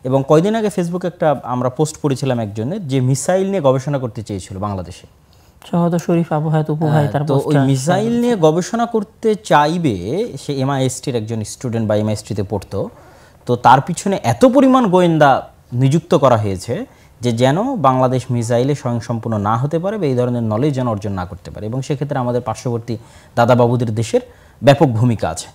এবং কয়দিন আগে ফেসবুকে একটা আমরা পোস্ট করেছিলাম একজনের, যে মিসাইল নিয়ে গবেষণা করতে চেয়েছিল বাংলাদেশে। শরীফ আবু হায়াত উপু ভাই তার তো ওই মিসাইল নিয়ে গবেষণা করতে চাইবে, সে MISTর একজন স্টুডেন্ট বা MISTতে পড়তো। তো তার পিছনে এত পরিমাণ গোয়েন্দা নিযুক্ত করা হয়েছে যে যেন বাংলাদেশ মিসাইলে স্বয়ংসম্পূর্ণ না হতে পারে বা এই ধরনের নলেজ যেন অর্জন না করতে পারে। এবং সেক্ষেত্রে আমাদের পার্শ্ববর্তী দাদাবাবুদের দেশের ব্যাপক ভূমিকা আছে।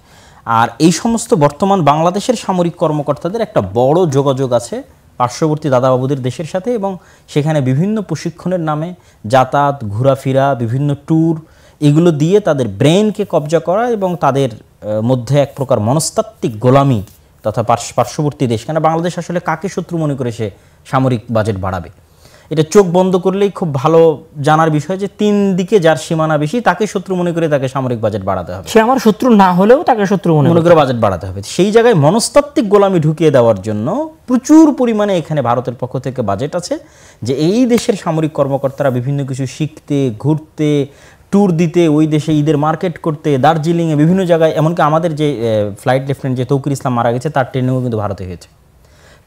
আর এই সমস্ত বর্তমান বাংলাদেশের সামরিক কর্মকর্তাদের একটা বড় যোগাযোগ আছে পার্শ্ববর্তী দাদাবাবুদের দেশের সাথে, এবং সেখানে বিভিন্ন প্রশিক্ষণের নামে যাতায়াত, ঘোরাফেরা, বিভিন্ন ট্যুর, এগুলো দিয়ে তাদের ব্রেনকে কবজা করা এবং তাদের মধ্যে এক প্রকার মনস্তাত্ত্বিক গোলামি তথা পার্শ্ববর্তী দেশ, কেন বাংলাদেশ আসলে কাকে শত্রু মনে করে সে সামরিক বাজেট বাড়াবে? এটা চোখ বন্ধ করলেই খুব ভালো জানার বিষয় যে তিন দিকে যার সীমানা বেশি তাকে শত্রু মনে করে তাকে সামরিক বাজেট বাড়াতে হবে। সে আমার শত্রু না হলেও তাকে শত্রু মনে করে বাজেট বাড়াতে হবে। সেই জায়গায় মনস্তাত্ত্বিক গোলামি ঢুকিয়ে দেওয়ার জন্য প্রচুর পরিমাণে এখানে ভারতের পক্ষ থেকে বাজেট আছে, যে এই দেশের সামরিক কর্মকর্তারা বিভিন্ন কিছু শিখতে, ঘুরতে, ট্যুর দিতে, ওই দেশে ঈদের মার্কেট করতে, দার্জিলিংয়ে বিভিন্ন জায়গায়, এমনকি আমাদের যে ফ্লাইট লেফটেন্যান্ট যে তৌকির ইসলাম মারা গেছে তার ট্রেনিংও কিন্তু ভারতে হয়েছে,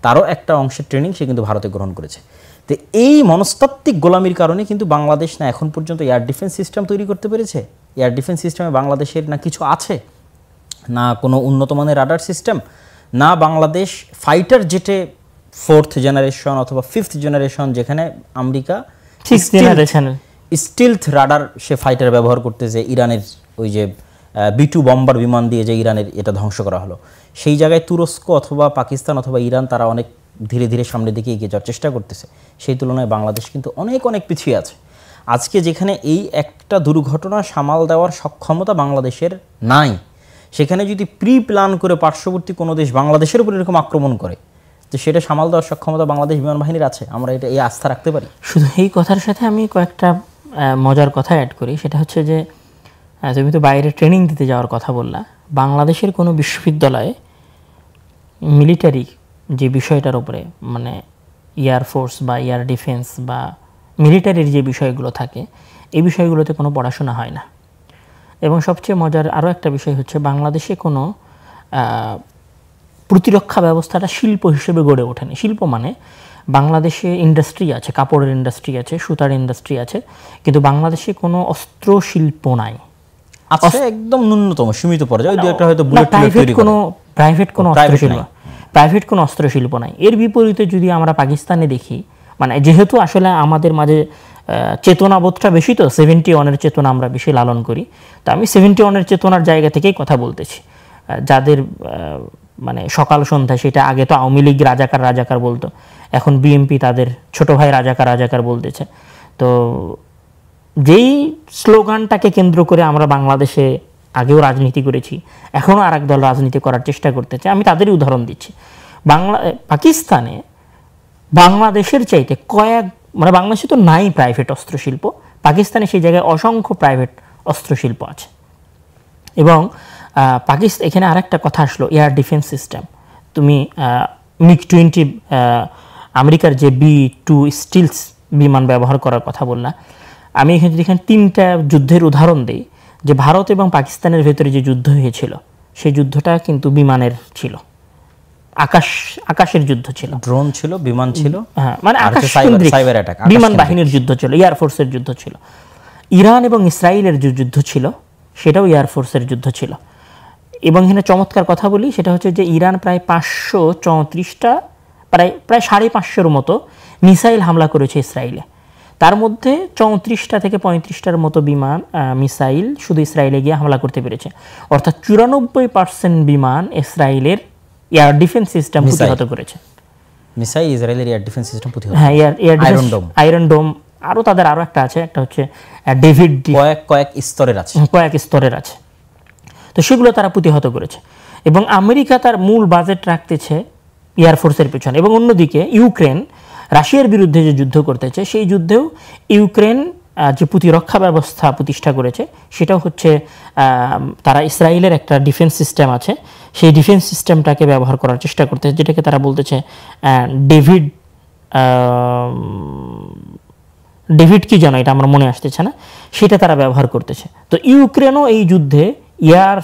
তারও একটা অংশের ট্রেনিং সে কিন্তু ভারতে গ্রহণ করেছে। তো এই মনস্তাত্ত্বিক গোলামির কারণে কিন্তু বাংলাদেশ না এখন পর্যন্ত এয়ার ডিফেন্স সিস্টেম তৈরি করতে পেরেছে। এয়ার ডিফেন্স সিস্টেমে বাংলাদেশের না কিছু আছে, না কোনো উন্নত মানের রাডার সিস্টেম, না বাংলাদেশ ফাইটার জেটে 4th জেনারেশন অথবা 5th জেনারেশন, যেখানে আমেরিকা স্টিলথ রাডার সে ফাইটার ব্যবহার করতেছে, ইরানের ওই যে B2 বম্বার বিমান দিয়ে যে ইরানের এটা ধ্বংস করা হলো, সেই জায়গায় তুরস্ক অথবা পাকিস্তান অথবা ইরান তারা অনেক ধীরে ধীরে সামনের দিকে এগিয়ে যাওয়ার চেষ্টা করতেছে। সেই তুলনায় বাংলাদেশ কিন্তু অনেক অনেক পিছিয়ে আছে। আজকে যেখানে এই একটা দুর্ঘটনা সামাল দেওয়ার সক্ষমতা বাংলাদেশের নাই, সেখানে যদি প্রি প্ল্যান করে পার্শ্ববর্তী কোনো দেশ বাংলাদেশের উপর এরকম আক্রমণ করে, তো সেটা সামাল দেওয়ার সক্ষমতা বাংলাদেশ বিমান বাহিনীর আছে, আমরা এটা এই আস্থা রাখতে পারি। শুধু এই কথার সাথে আমি কয়েকটা মজার কথা অ্যাড করি, সেটা হচ্ছে যে তুমি তো বাইরে ট্রেনিং দিতে যাওয়ার কথা বললা, বাংলাদেশের কোনো বিশ্ববিদ্যালয়ে মিলিটারি যে বিষয়টার উপরে, মানে এয়ারফোর্স বা এয়ার ডিফেন্স বা মিলিটারির যে বিষয়গুলো থাকে, এই বিষয়গুলোতে কোনো পড়াশোনা হয় না। এবং সবচেয়ে মজার আরও একটা বিষয় হচ্ছে, বাংলাদেশে কোনো প্রতিরক্ষা ব্যবস্থাটা শিল্প হিসেবে গড়ে ওঠেনি। শিল্প মানে বাংলাদেশে ইন্ডাস্ট্রি আছে, কাপড়ের ইন্ডাস্ট্রি আছে, সুতার ইন্ডাস্ট্রি আছে, কিন্তু বাংলাদেশে কোনো অস্ত্র শিল্প নাই। আছে একদম ন্যূনতম সীমিত পর্যায়ে, দুই একটা হয়তো বুলেট প্রাইভেট কোনো অস্ত্র শিল্প নাই। এর বিপরীতে যদি আমরা পাকিস্তানে দেখি, মানে যেহেতু আসলে আমাদের মাঝে চেতনাবোধটা বেশি, তো 71-এর চেতনা আমরা বেশি লালন করি, তো আমি 71-এর চেতনার জায়গা থেকেই কথা বলতেছি। যাদের মানে সকাল সন্ধ্যা, সেটা আগে তো আওয়ামী লীগ রাজাকার বলতো, এখন বিএনপি তাদের ছোট ভাই রাজাকার বলতেছে। তো যেই স্লোগানটাকে কেন্দ্র করে আমরা বাংলাদেশে আগেও রাজনীতি করেছি, এখনও আর এক দল রাজনীতি করার চেষ্টা করতেছে, আমি তাদেরই উদাহরণ দিচ্ছি। পাকিস্তানে বাংলাদেশের চাইতে মানে বাংলাদেশে তো নাই প্রাইভেট অস্ত্রশিল্প, পাকিস্তানে সেই জায়গায় অসংখ্য প্রাইভেট অস্ত্রশিল্প আছে। এবং এখানে আরেকটা কথা আসলো, এয়ার ডিফেন্স সিস্টেম। তুমি MiG-20 আমেরিকার যে B2 স্টিলস বিমান ব্যবহার করার কথা বললা, আমি এখানে 3টা যুদ্ধের উদাহরণ দিই, যে ভারত এবং পাকিস্তানের ভেতরে যে যুদ্ধ হয়েছিল, সেই যুদ্ধটা কিন্তু বিমানের ছিল, আকাশের যুদ্ধ ছিল, ড্রোন ছিল, বিমান ছিল, হ্যাঁ, মানে বিমান বাহিনীর যুদ্ধ ছিল, এয়ারফোর্সের যুদ্ধ ছিল। ইরান এবং ইসরায়েলের যে যুদ্ধ ছিল, সেটাও এয়ারফোর্সের যুদ্ধ ছিল। এবং এখানে চমৎকার কথা বলি, সেটা হচ্ছে যে ইরান প্রায় 534টা, প্রায় 550-এর মতো মিসাইল হামলা করেছে ইসরায়েলে। তার মধ্যে 34টা থেকে 35টার মতো বিমান মিসাইল শুধু ইসরায়েলে গিয়ে হামলা করতে পেরেছে। অর্থাৎ 94% বিমান ইসরায়েলের এয়ার ডিফেন্স সিস্টেম প্রতিহত করেছে। মিসাইল ইসরায়েলের এয়ার ডিফেন্স সিস্টেম প্রতিহত, হ্যাঁ, আয়রন ডোম, আরও তাদের আরও একটা আছে, একটা হচ্ছে ডেভিড, কয়েক স্তরের আছে। তো সেগুলো তারা প্রতিহত করেছে। এবং আমেরিকা তার মূল বাজেট রাখতেছে এয়ারফোর্সের পেছনে। এবং অন্যদিকে ইউক্রেন রাশিয়ার বিরুদ্ধে যে যুদ্ধ করতেছে, সেই যুদ্ধেও ইউক্রেন যে প্রতিরক্ষা ব্যবস্থা প্রতিষ্ঠা করেছে, সেটাও হচ্ছে তারা ইসরায়েলের একটা ডিফেন্স সিস্টেম আছে, সেই ডিফেন্স সিস্টেমটাকে ব্যবহার করার চেষ্টা করতেছে, যেটাকে তারা বলতেছে ডেভিড কি জানো, এটা আমার মনে আসতেছে না, সেটা তারা ব্যবহার করতেছে। তো ইউক্রেনও এই যুদ্ধে এয়ার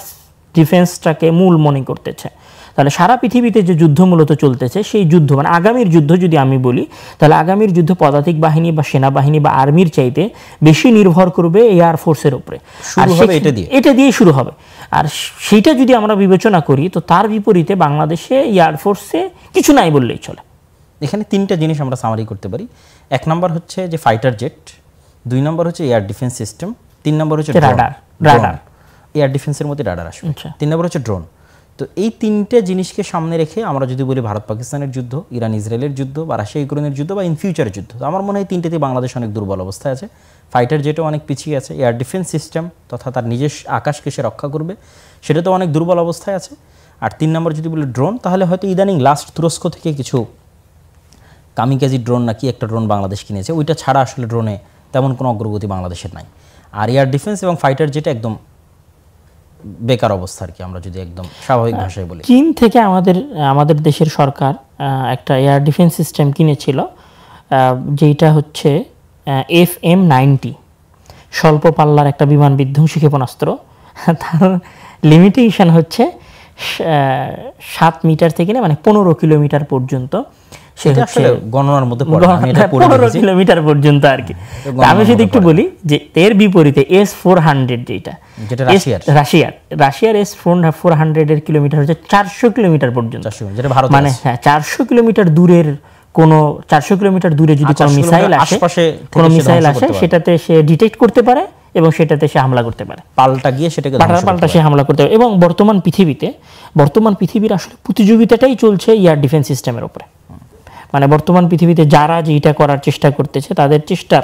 ডিফেন্সটাকে মূল মনে করতেছে। তাহলে সারা পৃথিবীতে যে যুদ্ধ মূলত চলতেছে সেই যুদ্ধ মানে আগামীর যুদ্ধ যদি আমি বলি, তাহলে আগামীর যুদ্ধ পদাতিক বাহিনী বা সেনাবাহিনী বা আর্মির চাইতে বেশি নির্ভর করবে এয়ার ফোর্সের উপরে। এটা দিয়ে শুরু হবে। আর সেইটা যদি আমরা বিবেচনা করি, তো তার বিপরীতে বাংলাদেশে এয়ার ফোর্সে কিছু নাই বললেই চলে। এখানে তিনটা জিনিস আমরা সামারি করতে পারি। 1 নম্বর হচ্ছে যে ফাইটার জেট, 2 নম্বর হচ্ছে এয়ার ডিফেন্স সিস্টেম, 3 নম্বর হচ্ছে রাডার। এয়ার ডিফেন্সের মধ্যে রাডার আসবে, 3 নম্বর হচ্ছে ড্রোন। তো এই তিনটে জিনিসকে সামনে রেখে আমরা যদি বলি ভারত পাকিস্তানের যুদ্ধ, ইরান ইসরায়েলের যুদ্ধ, বা রাশিয়া ইউক্রেনের যুদ্ধ, বা ইন ফিউচারের যুদ্ধ, তো আমার মনে হয় তিনটেতে বাংলাদেশ অনেক দুর্বল অবস্থায় আছে। ফাইটার জেটও অনেক পিছিয়ে আছে, এয়ার ডিফেন্স সিস্টেম তথা তার নিজস্ব আকাশকে সে রক্ষা করবে সেটা তো অনেক দুর্বল অবস্থায় আছে। আর 3 নম্বর যদি বলি ড্রোন, তাহলে হয়তো ইদানিং লাস্ট তুরস্ক থেকে কিছু কামিকাজি ড্রোন নাকি একটা ড্রোন বাংলাদেশ কিনেছে, ওইটা ছাড়া আসলে ড্রোনে তেমন কোনো অগ্রগতি বাংলাদেশের নাই। আর এয়ার ডিফেন্স এবং ফাইটার জেটে একদম বেকার অবস্থা আর কি, আমরা যদি একদম স্বাভাবিক ভাষায় বলি। চীন থেকে আমাদের দেশের সরকার একটা এয়ার ডিফেন্স সিস্টেম কিনেছিল, যেটা হচ্ছে FM-90 স্বল্প পাল্লার একটা বিমান বিধ্বংসী ক্ষেপণাস্ত্র। তার লিমিটেশন হচ্ছে 7 মিটার থেকে মানে 15 কিলোমিটার পর্যন্ত। সেটা আসলে গণনার মধ্যে 15 কিলোমিটার পর্যন্ত আর কি। আমি যদি একটু বলি যে এর বিপরীতে S-400 যেটা রাশিয়ার S-400 এর কিলোমিটার হচ্ছে 400 কিলোমিটার পর্যন্ত, মানে 400 কিলোমিটার দূরের কোন 400 কিলোমিটার দূরে যদি কোনো মিসাইল আসে সেটাতে সে ডিটেক্ট করতে পারে এবং সেটাতে সে হামলা করতে পারে, পাল্টা সে হামলা করতে পারে। এবং বর্তমান পৃথিবীর আসলে প্রতিযোগিতাটাই চলছে এয়ার ডিফেন্স সিস্টেমের উপরে। মানে বর্তমান পৃথিবীতে যারা যেটা করার চেষ্টা করতেছে তাদের চেষ্টার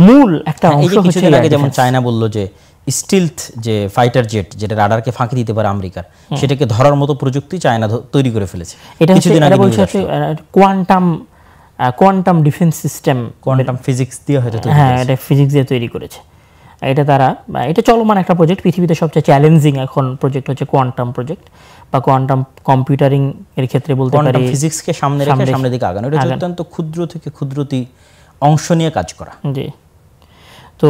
মূল একটা অংশ হচ্ছে, যেমন চায়না বলল যে স্টিলথ যে ফাইটার জেট যেটা রাডারকে ফাঁকি দিতে পারে আমেরিকার, সেটাকে ধরার মতো প্রযুক্তি চায়না তৈরি করে ফেলেছে। এটা হচ্ছে quantum defence system, quantum physics দিয়ে হয়তো, হ্যাঁ এটা ফিজিক্স দিয়ে তৈরি করেছে। এটা চলমান একটা প্রজেক্ট। পৃথিবীতে সবচেয়ে চ্যালেঞ্জিং এখন প্রজেক্ট হচ্ছে কোয়ান্টাম প্রজেক্ট বা কোয়ান্টাম কম্পিউটারিং এর ক্ষেত্রে বলতে পারি। কোয়ান্টাম ফিজিক্সকে সামনে রেখে সামনের দিকে আগানো, এটা অত্যন্ত ক্ষুদ্র থেকে ক্ষুদ্রতী অংশ নিয়ে কাজ করা। জি, তো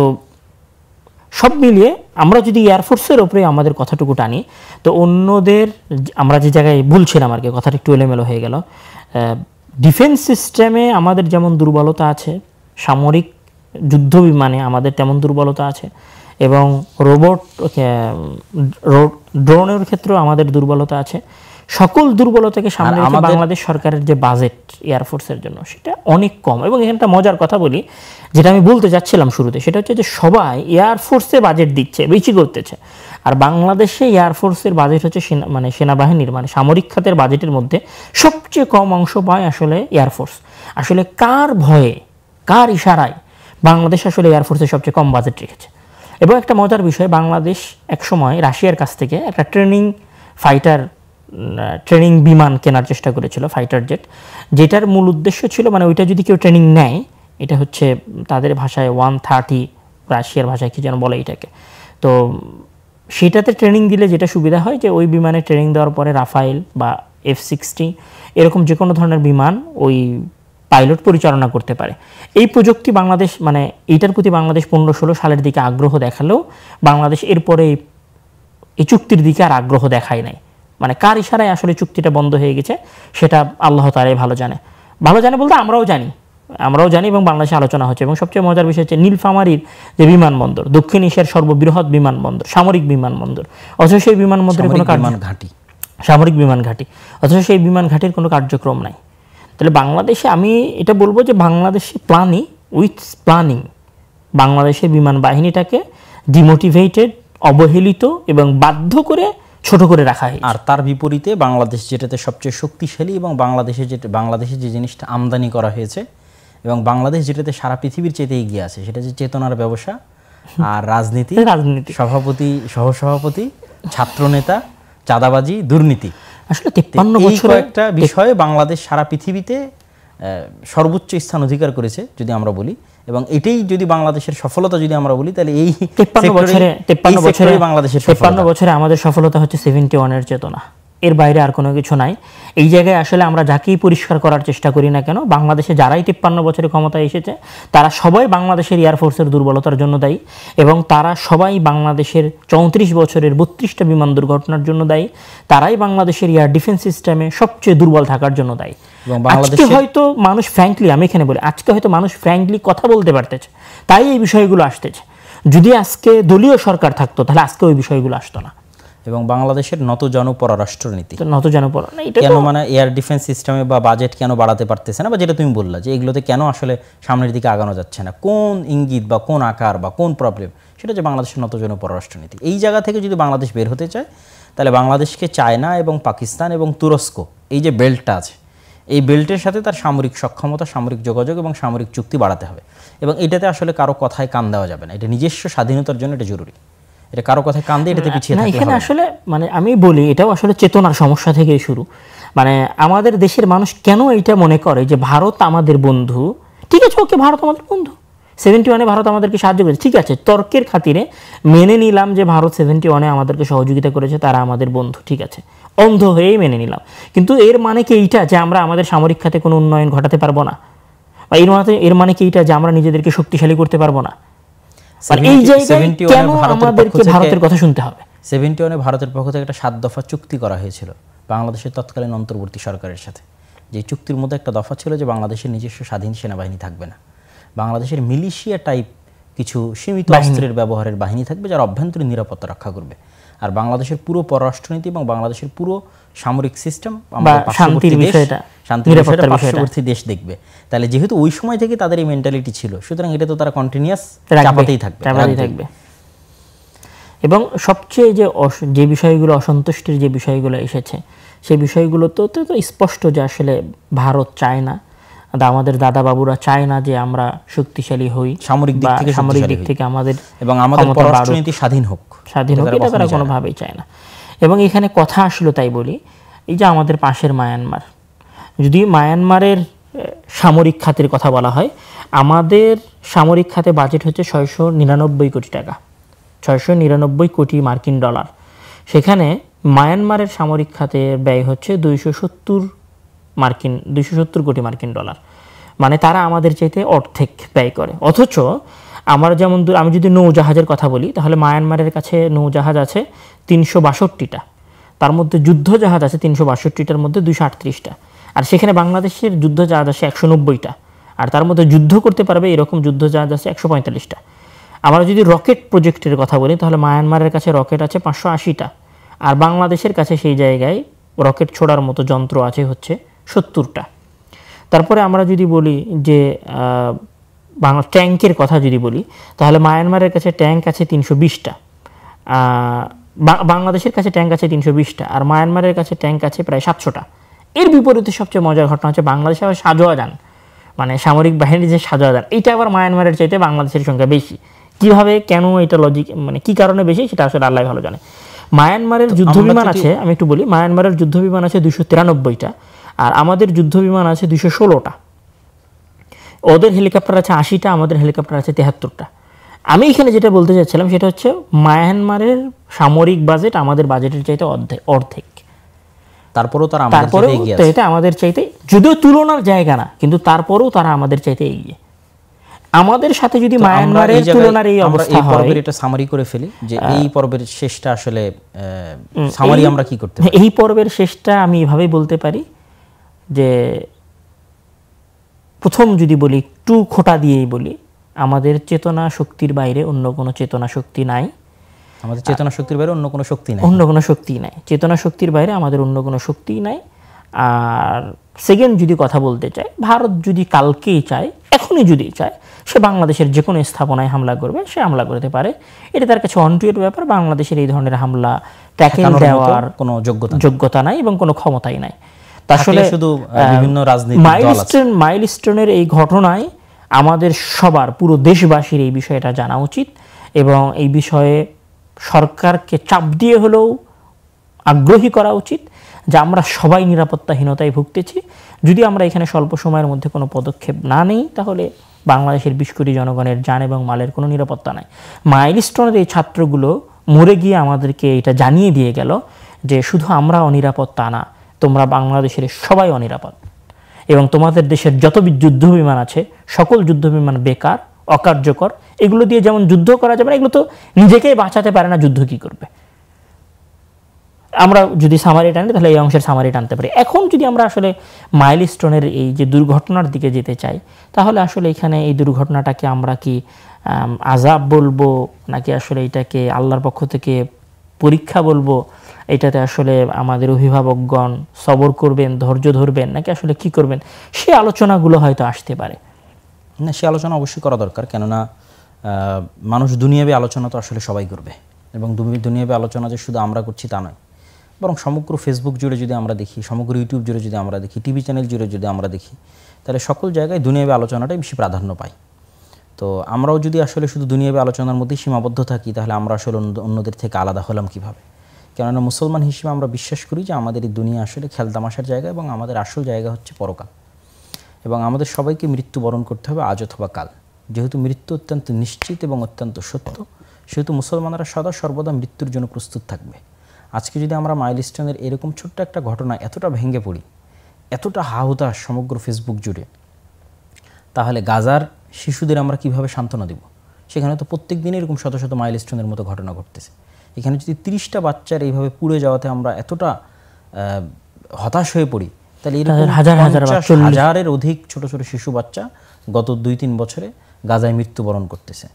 সব মিলিয়ে আমরা যদি এয়ারফোর্সের উপরে আমাদের কথাটুকু টানি, তো অন্যদের আমরা যে জায়গায় বলছিলাম আর কি, কথাটা একটু এলোমেলো হয়ে গেল। ডিফেন্স সিস্টেমে আমাদের যেমন দুর্বলতা আছে, সামরিক যুদ্ধ বিমানে আমাদের তেমন দুর্বলতা আছে, এবং ড্রোনের ক্ষেত্রেও আমাদের দুর্বলতা আছে। সকল দুর্বলতাকে সামনে রেখে বাংলাদেশ সরকারের যে বাজেট এয়ারফোর্সের জন্য সেটা অনেক কম। এবং এখানটা মজার কথা বলি, যেটা আমি বলতে যাচ্ছিলাম শুরুতে, সেটা হচ্ছে যে সবাই এয়ারফোর্সে বাজেট দিচ্ছে, বেশি করতেছে, আর বাংলাদেশে এয়ারফোর্সের বাজেট হচ্ছে সেনাবাহিনীর মানে সামরিক খাতের বাজেটের মধ্যে সবচেয়ে কম অংশ পায় আসলে এয়ারফোর্স। আসলে কার ভয়ে, কার ইশারায় বাংলাদেশ আসলে এয়ারফোর্সের সবচেয়ে কম বাজেট রেখেছে? এবং একটা মজার বিষয়, বাংলাদেশ একসময় রাশিয়ার কাছ থেকে একটা ট্রেনিং বিমান কেনার চেষ্টা করেছিল, ফাইটার জেট, যেটার মূল উদ্দেশ্য ছিল মানে ওইটা যদি কেউ ট্রেনিং নেয়, এটা হচ্ছে তাদের ভাষায় 130, রাশিয়ার ভাষায় কি যেন বলে এটাকে। তো সেটাতে ট্রেনিং দিলে যেটা সুবিধা হয় যে ওই বিমানে ট্রেনিং দেওয়ার পরে রাফাইল বা F-60 এরকম যে কোনো ধরনের বিমান ওই পাইলট পরিচালনা করতে পারে। এই প্রযুক্তি বাংলাদেশ মানে এইটার প্রতি বাংলাদেশ 15-16 সালের দিকে আগ্রহ দেখালেও বাংলাদেশ এরপরে এই চুক্তির দিকে আর আগ্রহ দেখায় নাই। মানে কার ইশারায় আসলে চুক্তিটা বন্ধ হয়ে গেছে সেটা আল্লাহ তাআলাই ভালো জানে বলতে আমরাও জানি এবং বাংলাদেশে আলোচনা হচ্ছে। এবং সবচেয়ে মজার বিষয় হচ্ছে নীলফামারীর যে বিমানবন্দর, দক্ষিণ এশিয়ার সর্ববৃহৎ বিমানবন্দর, সামরিক বিমানবন্দর, অথচ সেই বিমানবন্দরের কোনো সামরিক বিমান ঘাঁটি, অথচ সেই বিমান ঘাঁটির কোনো কার্যক্রম নাই। তাহলে বাংলাদেশে আমি এটা বলবো যে বাংলাদেশে প্ল্যানিং বাংলাদেশের বিমান বাহিনীটাকে ডিমোটিভেটেড, অবহেলিত এবং বাধ্য করে ছোট করে রাখা হয়। আর তার বিপরীতে বাংলাদেশ যেটাতে সবচেয়ে শক্তিশালী এবং বাংলাদেশে যে জিনিসটা আমদানি করা হয়েছে এবং বাংলাদেশ যেটাতে সারা পৃথিবীর চেয়ে এগিয়ে আছে, সেটা যে চেতনার ব্যবসা আর রাজনীতি, সভাপতি, সহসভাপতি, ছাত্রনেতা, চাঁদাবাজি, দুর্নীতি। আসলে 53 বছর একটা বিষয়ে বাংলাদেশ সারা পৃথিবীতে সর্বোচ্চ স্থান অধিকার করেছে যদি আমরা বলি। এবং এটাই যদি বাংলাদেশের সফলতা যদি আমরা বলি, তাহলে এই 53 বছরে বাংলাদেশের 53 বছরে আমাদের সফলতা হচ্ছে 71 এর চেতনা। এর বাইরে আর কোনো কিছু নাই। এই জায়গায় আসলে আমরা যাকেই পরিষ্কার করার চেষ্টা করি না কেন, বাংলাদেশে যারাই 53 বছরে ক্ষমতায় এসেছে তারা সবাই বাংলাদেশের এয়ারফোর্সের দুর্বলতার জন্য দায়ী, এবং তারা সবাই বাংলাদেশের 34 বছরের 32টা বিমান দুর্ঘটনার জন্য দায়ী, তারাই বাংলাদেশের এয়ার ডিফেন্স সিস্টেমে সবচেয়ে দুর্বল থাকার জন্য দায়ী। আজকে হয়তো মানুষ ফ্র্যাঙ্কলি, আমি এখানে বলি, আজকে হয়তো মানুষ ফ্র্যাঙ্কলি কথা বলতে পারতেছে, তাই এই বিষয়গুলো আসতেছে। যদি আজকে দলীয় সরকার থাকতো তাহলে আজকে ওই বিষয়গুলো আসতো না। এবং বাংলাদেশের নত পররাষ্ট্রনীতি কেন মানে এয়ার ডিফেন্স সিস্টেমে বা বাজেট কেন বাড়াতে পারতেছে না, বা যেটা তুমি বললা যে এগুলোতে কেন আসলে সামনের দিকে আগানো যাচ্ছে না, কোন ইঙ্গিত বা কোন আকার বা কোন প্রবলেম, সেটা হচ্ছে বাংলাদেশের নত পররাষ্ট্রনীতি। এই জায়গা থেকে যদি বাংলাদেশ বের হতে চায় তাহলে বাংলাদেশকে চায়না এবং পাকিস্তান এবং তুরস্ক, এই যে বেল্টটা আছে, এই বেল্টের সাথে তার সামরিক সক্ষমতা, সামরিক যোগাযোগ এবং সামরিক চুক্তি বাড়াতে হবে। এবং এটাতে আসলে কারো কথায় কান দেওয়া যাবে না, এটা নিজস্ব স্বাধীনতার জন্য এটা জরুরি। এটা কারো কথায় কান দিয়ে এটাতে পিছিয়ে থাকলে এখানে আসলে মানে আমি বলি এটাও আসলে চেতনার সমস্যা থেকেই শুরু। মানে আমাদের দেশের মানুষ কেন এইটা মনে করে যে ভারত আমাদের বন্ধু, ঠিক আছে ওকে ভারত আমাদের বন্ধু, 71-এ ভারত আমাদেরকে সাহায্য করেছে, ঠিক আছে, তর্কের খাতিরে মেনে নিলাম যে ভারত 71-এ আমাদেরকে সহযোগিতা করেছে, তারা আমাদের বন্ধু, ঠিক আছে, অন্ধ হয়েই মেনে নিলাম। কিন্তু এর মানে কি এইটা যে আমরা আমাদের সামরিক খাতে কোনো উন্নয়ন ঘটাতে পারবো না, বা এর মানে কি এইটা যে আমরা নিজেদেরকে শক্তিশালী করতে পারবো না? এই জায়গায় কেন আমাদেরকে ভারতের কথা শুনতে হবে? 71-এ ভারতের পক্ষ থেকে একটা 7 দফা চুক্তি করা হয়েছিল বাংলাদেশের তৎকালীন অন্তর্বর্তী সরকারের সাথে। যে চুক্তির মধ্যে একটা দফা ছিল যে বাংলাদেশের নিজস্ব স্বাধীন সেনাবাহিনী থাকবে না, বাংলাদেশের মিলিশিয়া টাইপ কিছু সীমিত অস্ত্রের ব্যবহারের বাহিনী থাকবে যারা অভ্যন্তরীণ নিরাপত্তা রক্ষা করবে। আর বাংলাদেশের পুরো পররাষ্ট্রনীতি এবং বাংলাদেশের পুরো সামরিক সিস্টেম শান্তির পার্শ্ববর্তী দেশ দেখবে। তাহলে যেহেতু ওই সময় থেকে তাদের এই মেন্টালিটি ছিল, সুতরাং এটা তো তারা কন্টিনিউয়াস চাপাতেই থাকবে। এবং সবচেয়ে যে বিষয়গুলো অসন্তুষ্টির যে বিষয়গুলো এসেছে, সেই বিষয়গুলো তো স্পষ্ট যে আসলে ভারত চায় না, আমাদের দাদা বাবুরা চায় না যে আমরা শক্তিশালী হই, সামরিক দিক থেকে আমাদের এবং আমাদের পররাষ্ট্রনীতি স্বাধীন হোক, এটা তারা কোনোভাবেই চায় না। এবং এখানে কথা আসলো তাই বলি, এই যে আমাদের পাশের মায়ানমার, যদি মায়ানমারের সামরিক খাতের কথা বলা হয়, আমাদের সামরিক খাতে বাজেট হচ্ছে 699 কোটি টাকা, 699 কোটি মার্কিন ডলার। সেখানে মায়ানমারের সামরিক খাতের ব্যয় হচ্ছে 270 কোটি মার্কিন ডলার। মানে তারা আমাদের চাইতে অর্ধেক ব্যয় করে। অথচ আমরা যেমন আমি যদি নৌজাহাজের কথা বলি, তাহলে মায়ানমারের কাছে নৌজাহাজ আছে 362টা, তার মধ্যে যুদ্ধজাহাজ আছে 362টার মধ্যে 238টা, আর সেখানে বাংলাদেশের যুদ্ধজাহাজ আছে 190টা, আর তার মধ্যে যুদ্ধ করতে পারবে এরকম যুদ্ধজাহাজ আছে 145টা। আমরা যদি রকেট প্রজেক্টের কথা বলি, তাহলে মায়ানমারের কাছে রকেট আছে 580টা, আর বাংলাদেশের কাছে সেই জায়গায় রকেট ছোড়ার মতো যন্ত্র আছে হচ্ছে 70টা। তারপরে আমরা যদি বলি যে ট্যাঙ্কের কথা যদি বলি, তাহলে মায়ানমারের কাছে ট্যাঙ্ক আছে 320টা, বাংলাদেশের কাছে ট্যাঙ্ক আছে 320টা, আর মায়ানমারের কাছে ট্যাঙ্ক আছে প্রায় 700টা। এর বিপরীতে সবচেয়ে মজার ঘটনা হচ্ছে বাংলাদেশে আবার সাজোয়া যান, মানে সামরিক বাহিনীর যে সাজোয়া যান, এইটা আবার মায়ানমারের চাইতে বাংলাদেশের সংখ্যা বেশি। কিভাবে, কেন, এটা লজিক, মানে কি কারণে বেশি সেটা আসলে আল্লাহ ভালো জানে। মায়ানমারের যুদ্ধ বিমান আছে, আমি একটু বলি, মায়ানমারের যুদ্ধ বিমান আছে 293টা, আর আমাদের যুদ্ধ বিমান আছে 216টা। ওদের হেলিকপ্টার আছে 80টা, আমাদের হেলিকপ্টার আছে 73টা। আমি এখানে যেটা বলতে চাচ্ছিলাম সেটা হচ্ছে মায়ানমারের সামরিক বাজেট আমাদের বাজেটের চাইতে অর্ধেক। তারপরেও এটা আমাদের চাইতে, যদিও তুলনার জায়গা না, কিন্তু তারপরেও তারা আমাদের চাইতে এগিয়ে। আমাদের সাথে যদি মায়ানমারের তুলনার এই অবস্থা হয়, এটা সামারি করে ফেলি যে এই পর্বের শেষটা আসলে সামারি আমরা কি করতে পারি। এই পর্বের শেষটা আমি এভাবেই বলতে পারি যে, প্রথম যদি বলি, একটু খোঁটা দিয়েই বলি, আমাদের চেতনা শক্তির বাইরে অন্য কোনো চেতনা শক্তি নাই। আমাদের চেতনা শক্তির বাইরে অন্য কোনো শক্তি নাই, চেতনা শক্তির বাইরে আমাদের অন্য কোনো শক্তি নাই। আর সেকেন্ড যদি কথা বলতে চাই, ভারত যদি কালকেই চায়, এখনই যদি চায়, সে বাংলাদেশের যে কোনো স্থাপনায় হামলা করবে, সে হামলা করতে পারে। এটা তার কাছে অনটুয়ের ব্যাপার। বাংলাদেশের এই ধরনের হামলা ট্যাকেল দেওয়ার কোনো যোগ্যতা নাই এবং কোনো ক্ষমতাই নাই। আসলে শুধু বিভিন্ন রাজনীতিক মাইলস্টোনের এই ঘটনায় আমাদের সবার, পুরো দেশবাসীর এই বিষয়টা জানা উচিত এবং এই বিষয়ে সরকারকে চাপ দিয়ে হলেও আগ্রহী করা উচিত যে আমরা সবাই নিরাপত্তাহীনতায় ভুগতেছি। যদি আমরা এখানে স্বল্প সময়ের মধ্যে কোনো পদক্ষেপ না নেই, তাহলে বাংলাদেশের 20 কোটি জনগণের জান এবং মালের কোনো নিরাপত্তা নাই। মাইলস্টোনের এই ছাত্রগুলো মরে গিয়ে আমাদেরকে এটা জানিয়ে দিয়ে গেল যে শুধু আমরা অনিরাপদ তা না, তোমরা বাংলাদেশের সবাই অনিরাপদ, এবং তোমাদের দেশের যত যুদ্ধ বিমান আছে সকল যুদ্ধ বিমান বেকার, অকার্যকর, এগুলো দিয়ে যেমন যুদ্ধ করা যাবে না, এগুলো তো নিজেকেই বাঁচাতে পারে না, যুদ্ধ কি করবে। আমরা যদি সামারি টানি তাহলে এই অংশের সামারি টানতে পারি। এখন যদি আমরা আসলে মাইলস্টোনের এই যে দুর্ঘটনার দিকে যেতে চাই, তাহলে আসলে এখানে এই দুর্ঘটনাটাকে আমরা কি আযাব বলবো, নাকি আসলে এটাকে আল্লাহর পক্ষ থেকে পরীক্ষা বলবো, এটাতে আসলে আমাদের অভিভাবকগণ সবর করবেন, ধৈর্য ধরবেন, নাকি আসলে কি করবেন, সে আলোচনাগুলো হয়তো আসতে পারে। না, সে আলোচনা অবশ্যই করা দরকার, কেননা মানুষ দুনিয়াবী আলোচনা তো আসলে সবাই করবে, এবং দুনিয়াবী আলোচনা যে শুধু আমরা করছি তা নয়, বরং সমগ্র ফেসবুক জুড়ে যদি আমরা দেখি, সমগ্র ইউটিউব জুড়ে যদি আমরা দেখি, টিভি চ্যানেল জুড়ে যদি আমরা দেখি, তাহলে সকল জায়গায় দুনিয়াবী আলোচনাটাই বেশি প্রাধান্য পায়। তো আমরাও যদি আসলে শুধু দুনিয়াবী আলোচনার মধ্যেই সীমাবদ্ধ থাকি, তাহলে আমরা আসলে অন্যদের থেকে আলাদা হলাম কীভাবে? কেননা মুসলমান হিসেবে আমরা বিশ্বাস করি যে আমাদের এই দুনিয়া আসলে খেলতামাশার জায়গা, এবং আমাদের আসল জায়গা হচ্ছে পরকাল, এবং আমাদের সবাইকে মৃত্যুবরণ করতে হবে আজ অথবা কাল। যেহেতু মৃত্যু অত্যন্ত নিশ্চিত এবং অত্যন্ত সত্য, সেহেতু মুসলমানরা সদা সর্বদা মৃত্যুর জন্য প্রস্তুত থাকবে। আজকে যদি আমরা মাইলস্টোনের এরকম ছোট্ট একটা ঘটনা এতটা ভেঙে পড়ি, এতটা হাহুতাশ সমগ্র ফেসবুক জুড়ে, তাহলে গাজার শিশুদের আমরা কিভাবে সান্ত্বনা দেব? সেখানে তো প্রত্যেক দিন এরকম শত শত মাইলস্টোনের মতো ঘটনা ঘটতেছে। এখানে যদি 30টা বাচ্চার এইভাবে পুড়ে যাওয়াতে আমরা এতটা হতাশ হয়ে পড়ি, তাহলে এরকম হাজারের অধিক ছোট ছোট শিশু বাচ্চা গত 2-3 বছরে গাজায় মৃত্যুবরণ করতেছে।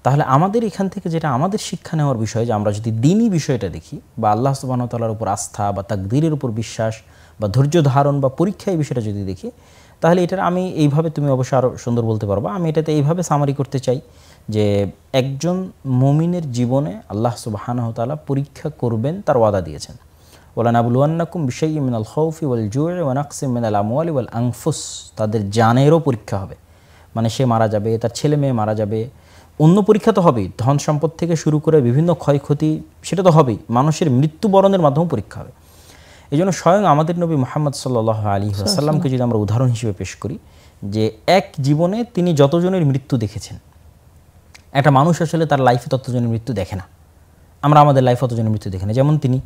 তাহলে আমাদের এখান থেকে যেটা আমাদের শিক্ষা নেওয়ার বিষয়, যে আমরা যদি দ্বীনি বিষয়টা দেখি, বা আল্লাহ সুবহানাহু ওয়া তাআলার উপর আস্থা বা তাকদীরের উপর বিশ্বাস বা ধৈর্য ধারণ বা পরীক্ষা, এই বিষয়টা যদি দেখি, তাহলে এটার আমি এইভাবে, তুমি অবশ্যই আরও সুন্দর বলতে পারবা, আমি এটাতে এইভাবে সামারি করতে চাই যে একজন মুমিনের জীবনে আল্লাহ সুবহানাহু ওয়া তাআলা পরীক্ষা করবেন, তার ওয়াদা দিয়েছেন। ওয়ালানাবলুওয়ান্নাকুম বিশাইইন মিনাল খাউফি ওয়াল জু'i ওয়া নাকসিম মিনাল আমওয়ালি ওয়াল আনফুস, তাদের জানেরও পরীক্ষা হবে, মানে সে মারা যাবে, তার ছেলে মেয়ে মারা যাবে, অন্য পরীক্ষা তো হবেই, ধন সম্পদ থেকে শুরু করে বিভিন্ন ক্ষয়ক্ষতি সেটা তো হবেই, মানুষের মৃত্যুবরণের মাধ্যমে পরীক্ষা হবে। এই জন্য স্বয়ং আমাদের নবী মুহাম্মদ সাল্লাল্লাহু আলাইহি ওয়াসাল্লামকে যদি আমরা উদাহরণ হিসেবে পেশ করি, যে এক জীবনে তিনি যতজনের মৃত্যু দেখেছেন, একটা মানুষ আসলে তার লাইফে ততজনের মৃত্যু দেখে না, আমরা আমাদের লাইফে ততজনের মৃত্যু দেখে না। যেমন তিনি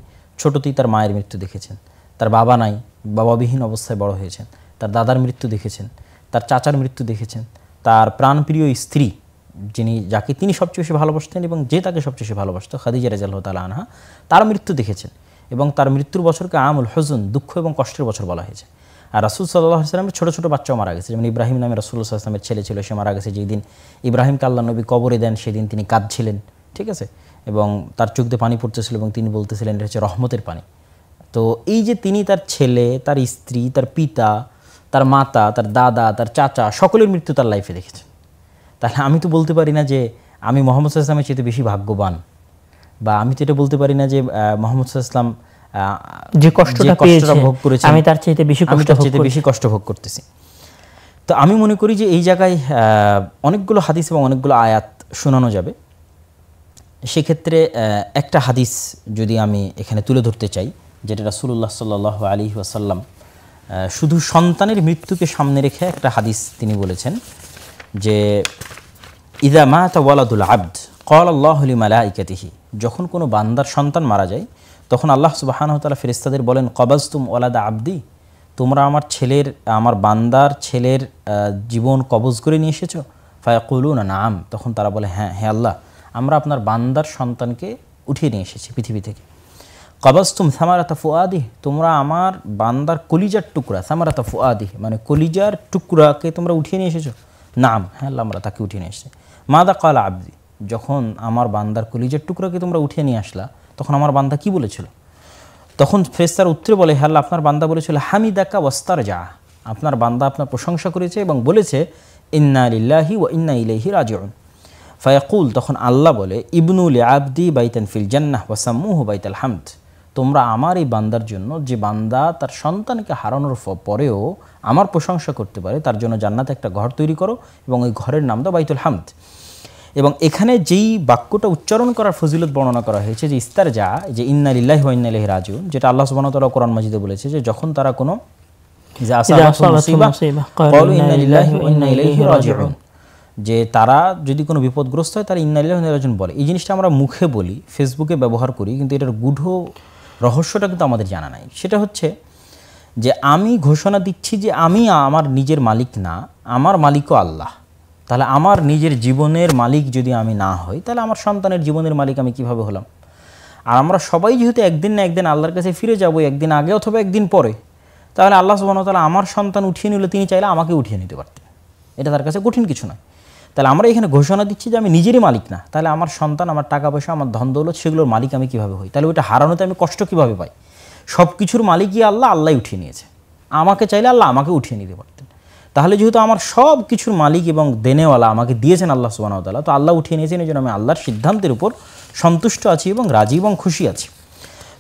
ছোটতেই তার মায়ের মৃত্যু দেখেছেন, তার বাবা নাই, বাবাবিহীন অবস্থায় বড় হয়েছেন, তার দাদার মৃত্যু দেখেছেন, তার চাচার মৃত্যু দেখেছেন, তার প্রাণপ্রিয় স্ত্রী যাকে তিনি সবচেয়ে বেশি ভালোবাসতেন এবং যে তাকে সবচেয়ে বেশি ভালোবাসত, খাদিজা রাদিয়াল্লাহু তাআলা আনহা, তার মৃত্যু দেখেছেন, এবং তার মৃত্যুর বছরকে আমুল হুজন, দুঃখ এবং কষ্টের বছর বলা হয়েছে। আর রাসূল সাল্লাল্লাহু আলাইহি ওয়াসাল্লামের ছোটো ছোটো বাচ্চাও মারা গেছে, যেমন ইব্রাহিম নামে রাসূলুল্লাহ সাল্লাল্লাহু আলাইহি ওয়াসাল্লামের ছেলে ছিল, সে মারা গেছে। যেই দিন ইব্রাহিমকে আল্লাহ নবী কবরে দেন, সেদিন তিনি কাঁদছিলেন, ঠিক আছে, এবং তার চোখ দিয়ে পানি পড়তেছিল, এবং তিনি বলতেছিলেন এটা হচ্ছে রহমতের পানি। তো এই যে তিনি তার ছেলে, তার স্ত্রী, তার পিতা, তার মাতা, তার দাদা, তার চাচা, সকলের মৃত্যু তার লাইফে দেখেছেন। তাহলে আমি তো বলতে পারি না যে আমি মুহাম্মদ সাল্লাল্লাহু আলাইহি ওয়াসাল্লামের চেয়ে বেশি ভাগ্যবান, বা আমি তো এটা বলতে পারি না যে মুহাম্মদ সাল্লাল্লাহু আলাইহি ওয়াসাল্লাম যে কষ্টটা ভোগ করেছেন আমি তার চাইতে বেশি কষ্ট ভোগ করতেছি। তো আমি মনে করি যে এই জায়গায় অনেকগুলো হাদিস এবং অনেকগুলো আয়াত শোনানো যাবে। সেক্ষেত্রে একটা হাদিস যদি আমি এখানে তুলে ধরতে চাই, যেটা রাসূলুল্লাহ সাল্লাল্লাহু আলাইহি ওয়াসাল্লাম শুধু সন্তানের মৃত্যুকে সামনে রেখে একটা হাদিস তিনি বলেছেন, যে ইযা মাতা ওয়ালাদুল আবদ ক্বালা আল্লাহু লিমালাইকাতিহি, যখন কোনো বান্দার সন্তান মারা যায়, তখন আল্লাহ সুবহানাহু ওয়া তাআলা ফেরেশতাদের বলেন, কবাজতুম ওয়ালাদা আবদি, তোমরা আমার বান্দার ছেলের জীবন কবজ করে নিয়ে এসেছো? ফায়াকুলুনা নাম, তখন তারা বলে হ্যাঁ, হে আল্লাহ, আমরা আপনার বান্দার সন্তানকে উঠিয়ে নিয়ে এসেছি পৃথিবী থেকে। কবাজতুম সামারাতা ফুআদি, তোমরা আমার বান্দার কলিজার টুকরা, সামারাতা ফুআদি মানে কলিজার টুকরাকে তোমরা উঠিয়ে নিয়ে এসেছো? নাম, হ্যাঁ আল্লাহ, আমরা তাকে উঠিয়ে নিয়ে এসেছি। মাদা ক্বালা আবদি, যখন আমার বান্দার কলিজার টুকরাকে তোমরা উঠিয়ে নিয়ে আসলা, তখন আমার বান্দা কি বলেছিল? তখন ফেরেশতারা উত্তরে বলে, হে আল্লাহ, আপনার বান্দা বলেছিল হামিদাকা ওয়াস্তারজা, আপনার বান্দা আপনার প্রশংসা করেছে এবং বলেছে ইন্না লিল্লাহি ওয়া ইন্না ইলাইহি রাজিউন। ফায়াকুল, তখন আল্লাহ বলে, ইবনু লিআবদি বাইতান ফিল জান্নাহ ওয়া সাম্মুহু বাইতাল হামদ, তোমরা আমার এই বান্দার জন্য, যে বান্দা তার সন্তানকে হারানোর পরেও আমার প্রশংসা করতে পারে, তার জন্য জান্নাতে একটা ঘর তৈরি করো এবং ওই ঘরের নাম দাও বাইতুল হামদ। এবং এখানে যেই বাক্যটা উচ্চারণ করার ফজিলত বর্ণনা করা হয়েছে, যে ইস্তারজা, যে ইন্না লিল্লাহি ওয়া ইন্না ইলাইহি রাজিউন, যেটা আল্লাহ সুবহানাহু ওয়া তাআলা কোরআন মাজিদে বলেছে, যে যখন তারা কোনো যে তারা যদি কোনো বিপদগ্রস্ত হয়, তারা ইন্না লিল্লাহি ওয়া ইন্না ইলাইহি রাজিউন বলে। এই জিনিসটা আমরা মুখে বলি, ফেসবুকে ব্যবহার করি, কিন্তু এটার গূঢ় রহস্যটা কিন্তু আমাদের জানা নাই। সেটা হচ্ছে যে আমি ঘোষণা দিচ্ছি যে আমি আমার নিজের মালিক না, আমার মালিকও আল্লাহ। তাহলে আমার নিজের জীবনের মালিক যদি আমি না হই, তাহলে আমার সন্তানের জীবনের মালিক আমি কিভাবে হলাম? আর আমরা সবাই যেহেতু একদিন না একদিন আল্লাহর কাছে ফিরে যাব, একদিন আগে অথবা একদিন পরে, তাহলে আল্লাহ সুবহানাহু ওয়া তাআলা আমার সন্তান উঠিয়ে নিলে তিনি চাইলে আমাকে উঠিয়ে নিতে পারতেন। এটা তার কাছে কঠিন কিছু নয়। তাহলে আমরা এখানে ঘোষণা দিচ্ছি যে আমি নিজেরই মালিক না, তাহলে আমার সন্তান, আমার টাকা পয়সা, আমার ধন দৌলত, সেগুলোর মালিক আমি কীভাবে হই? তাহলে ওইটা হারানোতে আমি কষ্ট কীভাবে পাই? সব কিছুর মালিকই আল্লাহ, আল্লাহ উঠিয়ে নিয়েছে। আমাকে চাইলে আল্লাহ আমাকে উঠিয়ে নিতে পারতেন। তাহলে যেহেতু আমার সব কিছুর মালিক এবং দেনেওয়ালা আমাকে দিয়েছেন আল্লাহ সুবহানাহু ওয়া তাআলা, তো আল্লাহ উঠিয়ে নিয়েছেন, এই জন্য আমি আল্লাহর সিদ্ধান্তের উপর সন্তুষ্ট আছি এবং রাজি এবং খুশি আছি।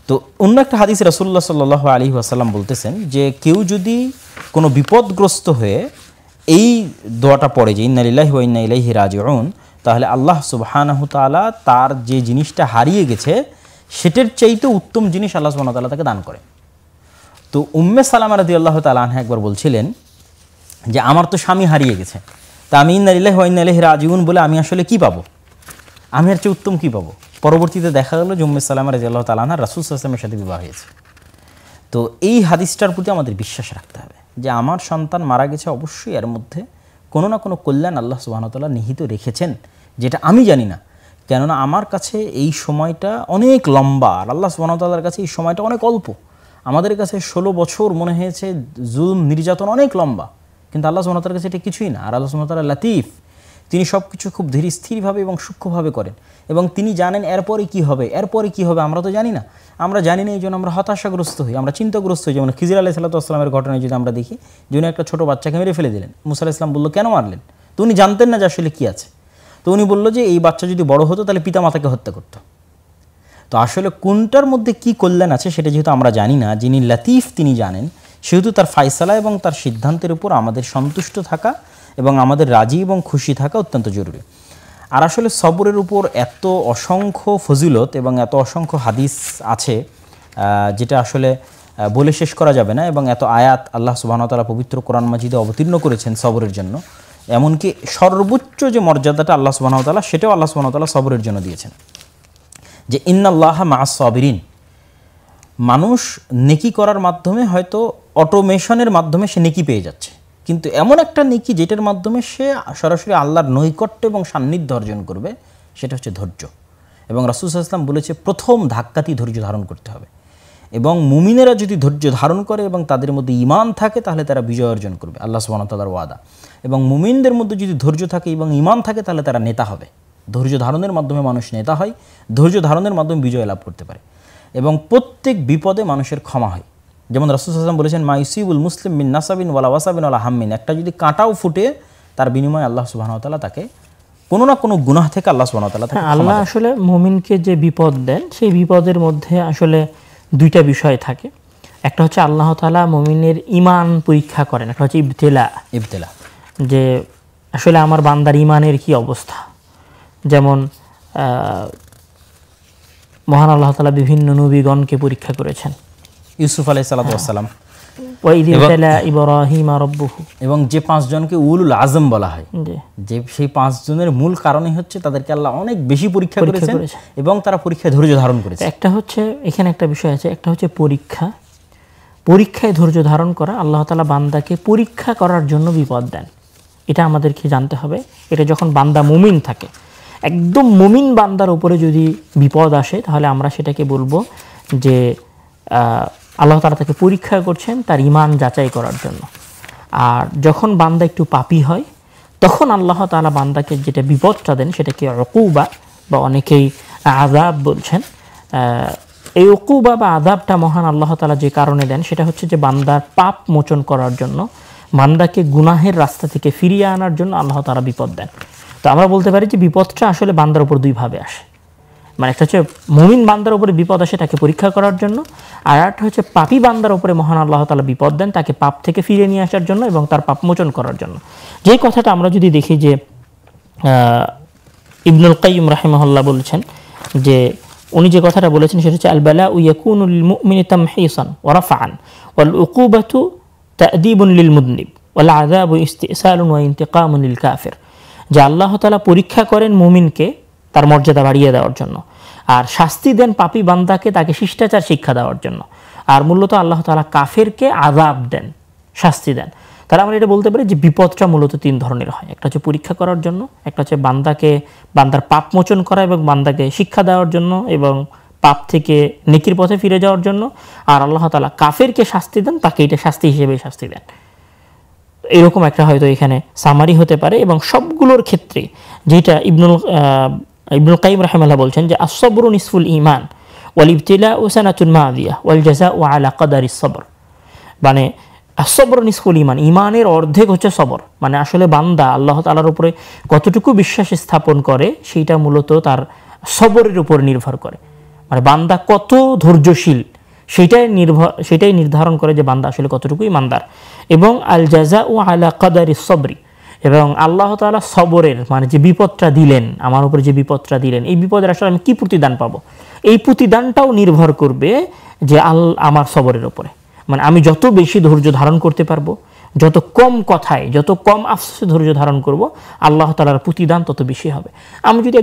তো অন্য একটা হাদিস রাসূলুল্লাহ সাল্লাল্লাহু আলাইহি ওয়াসাল্লাম বলতেছেন যে কেউ যদি কোনো বিপদগ্রস্ত হয়ে এই দোয়াটা পড়ে যে ইন্না লিল্লাহি ওয়া ইন্না ইলাইহি রাজিউন, তাহলে আল্লাহ সুবহানাহু তাআলা তার যে জিনিসটা হারিয়ে গেছে সেটার চাইতে উত্তম জিনিস আল্লাহ সুবহানাহু তাআলা তাকে দান করে। তো উম্মে সালামা রাদিয়াল্লাহু তাআলা আনহা একবার বলছিলেন যে আমার তো স্বামী হারিয়ে গেছে, তা আমি ইন্না লিল্লাহি ওয়া ইন্না ইলাইহি রাজিউন বলে আমি আসলে কি পাবো? আমি আর চেয়ে উত্তম কী পাবো? পরবর্তীতে দেখা গেল যে উম্মে সালামা রাদিয়াল্লাহু তাআলা আনহা রাসূল সাল্লাল্লাহু আলাইহি ওয়াসাল্লামের সাথে বিবাহ হয়েছে। তো এই হাদিসটার প্রতি আমাদের বিশ্বাস রাখতে হবে যে আমার সন্তান মারা গেছে, অবশ্যই এর মধ্যে কোনো না কোনো কল্যাণ আল্লাহ সুবহানাহু ওয়া তাআলা নিহিত রেখেছেন, যেটা আমি জানি না। কেননা আমার কাছে এই সময়টা অনেক লম্বা, আর আল্লাহ সুবহানাহু ওয়া তাআলার কাছে এই সময়টা অনেক অল্প। আমাদের কাছে 16 বছর মনে হয়েছে জুলুম নির্যাতন অনেক লম্বা, কিন্তু আল্লাহ সুবহানাহু ওয়া তাআলার কাছে এটা কিছুই না। আর আল্লাহ সুবহানাহু ওয়া তাআলা লাতিফ, তিনি সব কিছু খুব ধীর স্থিরভাবে এবং সূক্ষ্মভাবে করেন, এবং তিনি জানেন এরপরে কি হবে, এরপরে কি হবে আমরা তো জানি না। আমরা জানি না, এই জন্য আমরা হতাশাগ্রস্ত হই, আমরা চিন্তাগ্রস্ত হই। যেমন খিজির আলাইহিস সালাতু ওয়াস সালামের ঘটনায় যদি আমরা দেখি, যিনি একটা ছোটো বাচ্চাকে মেরে ফেলে দিলেন, মুসা আলাইহিস সালাম বললো কেন মারলেন? তো উনি জানতেন না যে আসলে কী আছে। তো উনি বললো যে এই বাচ্চা যদি বড় হতো তাহলে পিতা মাতাকে হত্যা করতো। তো আসলে কোনটার মধ্যে কি কল্যাণ আছে সেটা যেহেতু আমরা জানি না, যিনি লাতিফ তিনি জানেন, সেহেতু তার ফায়সালা এবং তার সিদ্ধান্তের উপর আমাদের সন্তুষ্ট থাকা এবং আমাদের রাজি এবং খুশি থাকা অত্যন্ত জরুরি। আর আসলে সবরের উপর এত অসংখ্য ফজিলত এবং এত অসংখ্য হাদিস আছে যেটা আসলে বলে শেষ করা যাবে না, এবং এত আয়াত আল্লাহ সুবহানাহু ওয়া তাআলা পবিত্র কোরআন মাজিদে অবতীর্ণ করেছেন সবরের জন্য। এমনকি সর্বোচ্চ যে মর্যাদাটা আল্লাহ সুবহানাহু ওয়া তাআলা, সেটাও আল্লাহ সুবহানাহু ওয়া তাআলা সবরের জন্য দিয়েছেন, যে ইন্নাল্লাহা মা'আস সাবিরিন। মানুষ নেকি করার মাধ্যমে হয়তো অটোমেশনের মাধ্যমে সে নেকি পেয়ে যাচ্ছে, কিন্তু এমন একটা নেকি যেটার মাধ্যমে সে সরাসরি আল্লাহর নৈকট্য এবং সান্নিধ্য অর্জন করবে, সেটা হচ্ছে ধৈর্য। এবং রাসূল সাল্লাল্লাহু আলাইহি ওয়াসাল্লাম বলেছে প্রথম ধাক্কাতেই ধৈর্য ধারণ করতে হবে, এবং মুমিনেরা যদি ধৈর্য ধারণ করে এবং তাদের মধ্যে ঈমান থাকে তাহলে তারা বিজয় অর্জন করবে, আল্লাহ সুবহানাহু ওয়া তাআলার ওয়াদা। এবং মুমিনদের মধ্যে যদি ধৈর্য থাকে এবং ঈমান থাকে তাহলে তারা নেতা হবে। ধৈর্য ধারণের মাধ্যমে মানুষ নেতা হয়, ধৈর্য ধারণের মাধ্যমে বিজয় লাভ করতে পারে, এবং প্রত্যেক বিপদে মানুষের ক্ষমা হয়। যেমন রাসূল সাল্লাল্লাহু আলাইহি ওয়াসাল্লাম বলেছেন, মা ইউসিবুল মুসলিম মিন নাসাবিন ওয়ালা ওয়াসাবিন ওয়ালা হাম্মিন। একটা যদি কাঁটাও ফুটে, তার বিনিময়ে আল্লাহ সুবহানাহু ওয়া তাআলা তাকে কোনো না কোনো গুনাহ থেকে আল্লাহ সুবহানাহু ওয়া তাআলা তাকে আল্লাহ আসলে মুমিনকে যে বিপদ দেন, সেই বিপদের মধ্যে আসলে দুইটা বিষয় থাকে। একটা হচ্ছে আল্লাহ তাআলা মুমিনের ঈমান পরীক্ষা করেন, একটা হচ্ছে ইবতিলা, যে আসলে আমার বান্দার ঈমানের কি অবস্থা। যেমন মহান আল্লাহ তাআলা বিভিন্ন নবীগণকে পরীক্ষা করেছেন, ইউসুফ আলাইহিস সালাতু ওয়াস সালাম, ওয়াইদ ইবতালা ইব্রাহিম রাব্বুহু, এবং যে 5 জনকে উলুল আজম বলা হয়, যে সেই 5 জনের মূল কারণই হচ্ছে তাদেরকে আল্লাহ অনেক বেশি পরীক্ষা করেছেন এবং তারা পরীক্ষায় ধৈর্য ধারণ করেছে। একটা হচ্ছে এখানে একটা বিষয় আছে, একটা হচ্ছে পরীক্ষায় ধৈর্য ধারণ করা। আল্লাহ তাআলা বান্দাকে পরীক্ষা করার জন্য বিপদ দেন, এটা আমাদেরকে জানতে হবে। এটা যখন বান্দা মুমিন থাকে, একদম মুমিন বান্দার উপরে যদি বিপদ আসে, তাহলে আমরা সেটাকে বলবো যে আল্লাহ তাআলা তাকে পরীক্ষা করছেন তার ঈমান যাচাই করার জন্য। আর যখন বান্দা একটু পাপী হয়, তখন আল্লাহ তাআলা বান্দাকে যেটা বিপদটা দেন সেটাকে উকুবা বা অনেকেই আযাব বলছেন। এই উকুবা বা আযাবটা মহান আল্লাহ তাআলা যে কারণে দেন, সেটা হচ্ছে যে বান্দার পাপ মোচন করার জন্য, বান্দাকে গুনাহের রাস্তা থেকে ফিরিয়ে আনার জন্য আল্লাহ তাআলা বিপদ দেন। তো আমরা বলতে পারি যে বিপদটা আসলে বান্দার উপর দুইভাবে আসে। মানে একটা হচ্ছে মুমিন বান্দার উপরে বিপদ আসে তাকে পরীক্ষা করার জন্য, আর একটা হচ্ছে পাপী বান্দার উপরে মহান আল্লাহ তাআলা বিপদ দেন তাকে পাপ থেকে ফিরে নিয়ে আসার জন্য এবং তার পাপ মোচন করার জন্য। যেই কথাটা আমরা যদি দেখি যে ইবনুল কাইয়্যিম রাহিমাহুল্লাহ বলেছেন, যে উনি যে কথাটা বলেছেন সেটা হচ্ছে আল বালাউ ইয়াকুনু লিল মুমিনি তামহিসান ওয়া রাফআন ওয়াল উকুবাতু তা'দীবুন লিল মুযনিব ওয়াল আযাবু ইস্তিসালুন ওয়া ইনতিকামুন লিল কাফির। যে আল্লাহ তাআলা পরীক্ষা করেন মুমিনকে তার মর্যাদা বাড়িয়ে দেওয়ার জন্য, আর শাস্তি দেন পাপী বান্দাকে তাকে শিষ্টাচার শিক্ষা দেওয়ার জন্য। আর মূলত আল্লাহ তাআলা কাফেরকে আযাব দেন, শাস্তি দেন। তাহলে আমরা এটা বলতে পারি যে বিপদটা মূলত 3 ধরনের হয়। একটা হচ্ছে পরীক্ষা করার জন্য, একটা হচ্ছে বান্দার পাপ মোচন করা এবং বান্দাকে শিক্ষা দেওয়ার জন্য এবং পাপ থেকে নেকির পথে ফিরে যাওয়ার জন্য। আর আল্লাহ তাআলা কাফেরকে শাস্তি দেন, তাকে এটা শাস্তি হিসেবে শাস্তি দেন। এরকম একটা হয়তো এখানে সামারি হতে পারে। এবং সবগুলোর ক্ষেত্রে যেটা ইবনুল কাইয়িম রাহিমাহুল্লাহ বলছেন যে আস-সাবরু নিসফুল ঈমান ওয়াল ইবতিলাউ সানাতুন মাদিয়া ওয়াল জাযাউ আলা কদারিস সবর। মানে আস-সাবরু নিসফুল ঈমান, ঈমানের অর্ধেক হচ্ছে সবর। মানে আসলে বান্দা আল্লাহ তাআলার উপরে কতটুকু বিশ্বাস স্থাপন করে সেইটা মূলত তার সবরের উপর নির্ভর করে। মানে বান্দা কত ধৈর্যশীল সেটাই নির্ধারণ করে যে বান্দা আসলে কতটুকু ঈমানদার। এবং আল জাযাউ আলা কদারিস সবরি, এবং আল্লাহ তাআলা সবরের মানে যে বিপদটা দিলেন, আমার উপরে যে বিপদটা দিলেন, এই বিপদের আসলে আমি কি প্রতিদান পাবো, এই প্রতিদানটাও নির্ভর করবে যে আমার সবরের উপরে। মানে আমি যত বেশি ধৈর্য ধারণ করতে পারবো, যত কম কথায়, যত কম আফসোসে ধৈর্য ধারণ করব, আল্লাহ তাআলার প্রতিদান তত বেশি হবে। আমি যদি